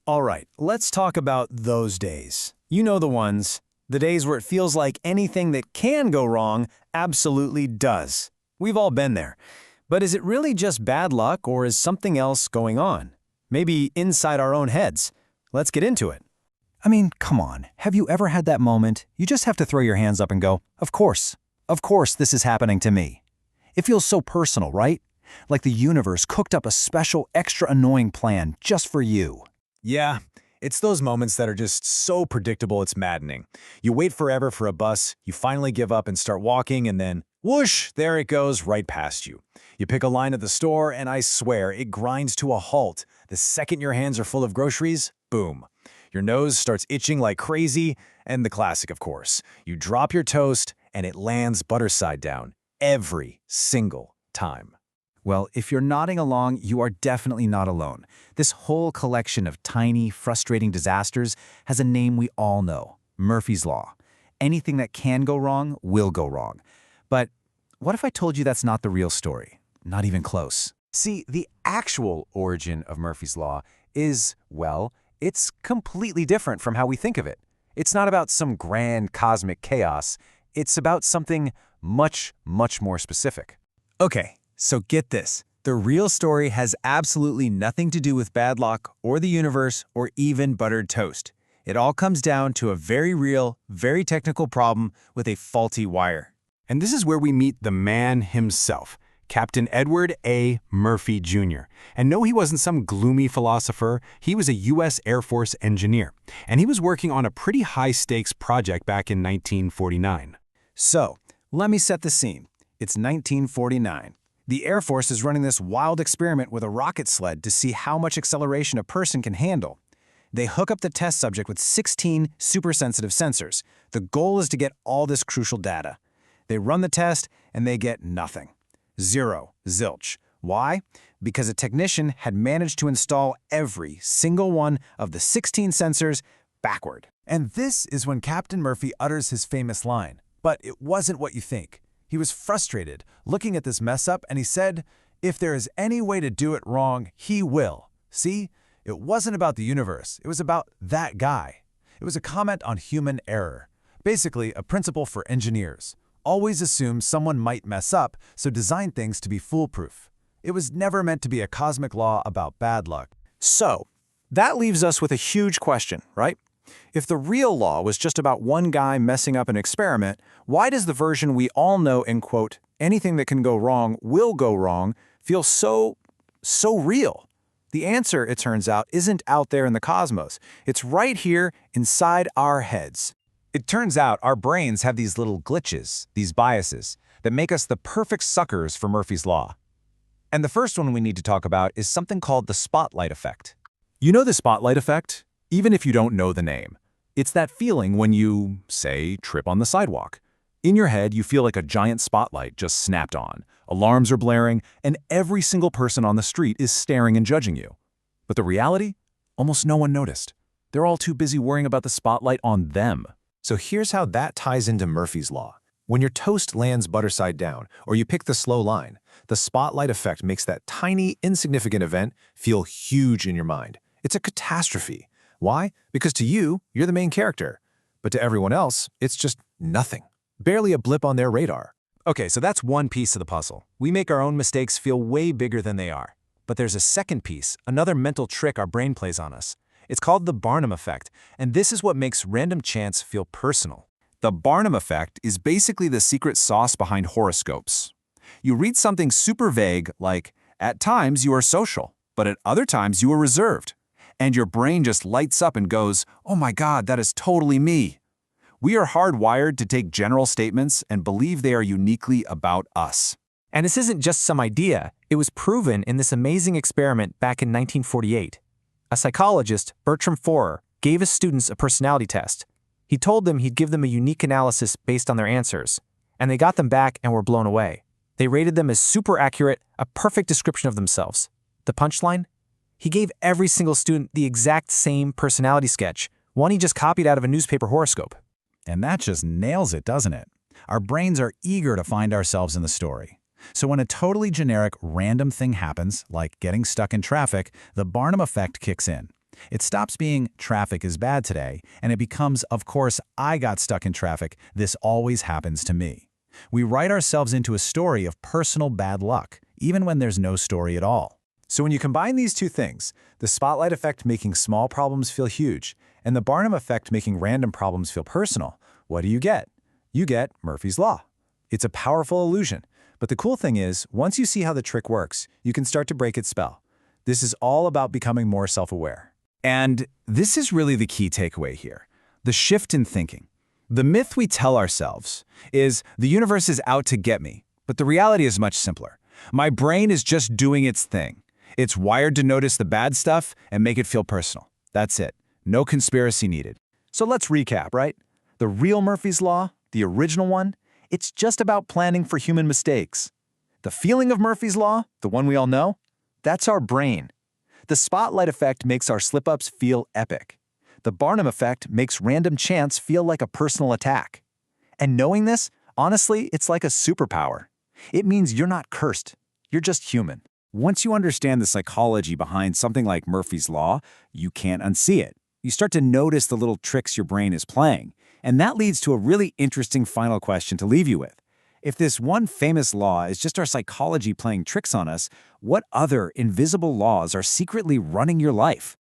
All right, let's talk about those days. You know the ones. The days where it feels like anything that can go wrong absolutely does. We've all been there. But is it really just bad luck or is something else going on? Maybe inside our own heads. Let's get into it. I mean, come on. Have you ever had that moment? You just have to throw your hands up and go, of course this is happening to me. It feels so personal, right? Like the universe cooked up a special, extra annoying plan just for you. Yeah, it's those moments that are just so predictable it's maddening. You wait forever for a bus, you finally give up and start walking, and then whoosh, there it goes right past you. You pick a line at the store, and I swear, it grinds to a halt. The second your hands are full of groceries, boom. Your nose starts itching like crazy, and the classic, of course. You drop your toast, and it lands butter side down. Every single time. Well, if you're nodding along, you are definitely not alone. This whole collection of tiny, frustrating disasters has a name we all know, Murphy's Law. Anything that can go wrong will go wrong. But what if I told you that's not the real story? Not even close. See, the actual origin of Murphy's Law is, well, it's completely different from how we think of it. It's not about some grand cosmic chaos. It's about something much, much more specific. Okay, so get this. The real story has absolutely nothing to do with bad luck or the universe or even buttered toast. It all comes down to a very real, very technical problem with a faulty wire. And this is where we meet the man himself, Captain Edward A. Murphy, Jr. And no, he wasn't some gloomy philosopher. He was a U.S. Air Force engineer, and he was working on a pretty high-stakes project back in 1949. So, let me set the scene. It's 1949. The Air Force is running this wild experiment with a rocket sled to see how much acceleration a person can handle. They hook up the test subject with 16 super-sensitive sensors. The goal is to get all this crucial data. They run the test, and they get nothing. Zero. Zilch. Why? Because a technician had managed to install every single one of the 16 sensors backward. And this is when Captain Murphy utters his famous line. But it wasn't what you think. He was frustrated, looking at this mess up, and he said, if there is any way to do it wrong, he will. See? It wasn't about the universe. It was about that guy. It was a comment on human error. Basically, a principle for engineers. Always assume someone might mess up, so design things to be foolproof. It was never meant to be a cosmic law about bad luck. So, that leaves us with a huge question, right? If the real law was just about one guy messing up an experiment, why does the version we all know in, quote, anything that can go wrong will go wrong, feel so real? The answer, it turns out, isn't out there in the cosmos. It's right here inside our heads. It turns out our brains have these little glitches, these biases, that make us the perfect suckers for Murphy's Law. And the first one we need to talk about is something called the spotlight effect. You know the spotlight effect? Even if you don't know the name. It's that feeling when you, say, trip on the sidewalk. In your head, you feel like a giant spotlight just snapped on. Alarms are blaring, and every single person on the street is staring and judging you. But the reality? Almost no one noticed. They're all too busy worrying about the spotlight on them. So here's how that ties into Murphy's Law. When your toast lands butter side down, or you pick the slow line, the spotlight effect makes that tiny, insignificant event feel huge in your mind. It's a catastrophe. Why? Because to you, you're the main character. But to everyone else, it's just nothing. Barely a blip on their radar. Okay, so that's one piece of the puzzle. We make our own mistakes feel way bigger than they are. But there's a second piece, another mental trick our brain plays on us. It's called the Barnum effect, and this is what makes random chance feel personal. The Barnum effect is basically the secret sauce behind horoscopes. You read something super vague like, at times you are social, but at other times you are reserved. And your brain just lights up and goes, oh my God, that is totally me. We are hardwired to take general statements and believe they are uniquely about us. And this isn't just some idea. It was proven in this amazing experiment back in 1948. A psychologist, Bertram Forer, gave his students a personality test. He told them he'd give them a unique analysis based on their answers, and they got them back and were blown away. They rated them as super accurate, a perfect description of themselves. The punchline? He gave every single student the exact same personality sketch, one he just copied out of a newspaper horoscope. And that just nails it, doesn't it? Our brains are eager to find ourselves in the story. So when a totally generic, random thing happens, like getting stuck in traffic, the Barnum effect kicks in. It stops being traffic is bad today, and it becomes, of course, I got stuck in traffic, this always happens to me. We write ourselves into a story of personal bad luck, even when there's no story at all. So when you combine these two things, the spotlight effect making small problems feel huge, and the Barnum effect making random problems feel personal, what do you get? You get Murphy's Law. It's a powerful illusion, but the cool thing is, once you see how the trick works, you can start to break its spell. This is all about becoming more self-aware. And this is really the key takeaway here, the shift in thinking. The myth we tell ourselves is the universe is out to get me, but the reality is much simpler. My brain is just doing its thing. It's wired to notice the bad stuff and make it feel personal. That's it. No conspiracy needed. So let's recap, right? The real Murphy's Law, the original one, it's just about planning for human mistakes. The feeling of Murphy's Law, the one we all know, that's our brain. The spotlight effect makes our slip-ups feel epic. The Barnum effect makes random chance feel like a personal attack. And knowing this, honestly, it's like a superpower. It means you're not cursed. You're just human. Once you understand the psychology behind something like Murphy's Law, you can't unsee it. You start to notice the little tricks your brain is playing. And that leads to a really interesting final question to leave you with. If this one famous law is just our psychology playing tricks on us, what other invisible laws are secretly running your life?